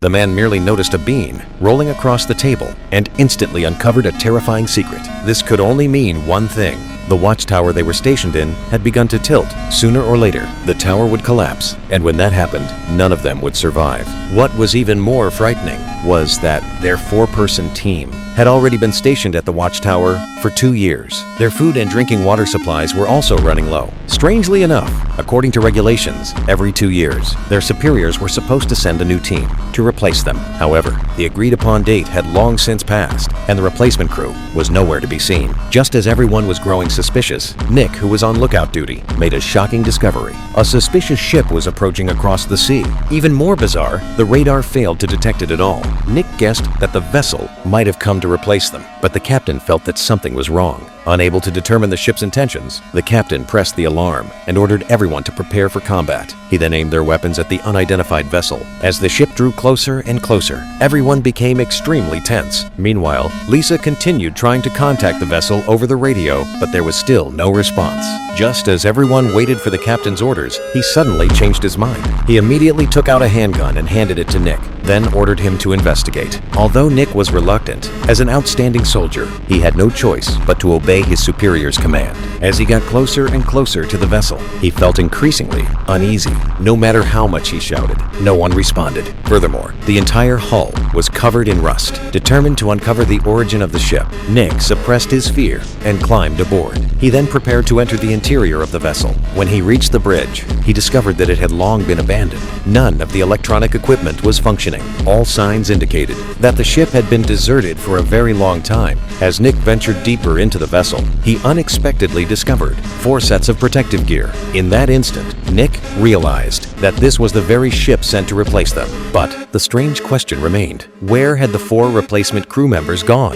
The man merely noticed a bean rolling across the table and instantly uncovered a terrifying secret. This could only mean one thing. The watchtower they were stationed in had begun to tilt. Sooner or later, the tower would collapse, and when that happened, none of them would survive. What was even more frightening was that their four-person team had already been stationed at the watchtower for 2 years. Their food and drinking water supplies were also running low. Strangely enough, according to regulations, every 2 years, their superiors were supposed to send a new team to replace them. However, the agreed-upon date had long since passed, and the replacement crew was nowhere to be seen. Just as everyone was growing suspicious, Nick, who was on lookout duty, made a shocking discovery. A suspicious ship was approaching across the sea. Even more bizarre, the radar failed to detect it at all. Nick guessed that the vessel might have come to replace them, but the captain felt that something was wrong. Unable to determine the ship's intentions, the captain pressed the alarm and ordered everyone to prepare for combat. He then aimed their weapons at the unidentified vessel. As the ship drew closer and closer, everyone became extremely tense. Meanwhile, Lisa continued trying to contact the vessel over the radio, but there was still no response. Just as everyone waited for the captain's orders, he suddenly changed his mind. He immediately took out a handgun and handed it to Nick, then ordered him to investigate. Although Nick was reluctant, as an outstanding soldier, he had no choice but to obey his superior's command. As he got closer and closer to the vessel, he felt increasingly uneasy. No matter how much he shouted, no one responded. Furthermore, the entire hull was covered in rust. Determined to uncover the origin of the ship, Nick suppressed his fear and climbed aboard. He then prepared to enter the interior of the vessel. When he reached the bridge, he discovered that it had long been abandoned. None of the electronic equipment was functioning. All signs indicated that the ship had been deserted for a very long time. As Nick ventured deeper into the vessel, he unexpectedly discovered 4 sets of protective gear. In that instant, Nick realized that this was the very ship sent to replace them. But the strange question remained: where had the 4 replacement crew members gone?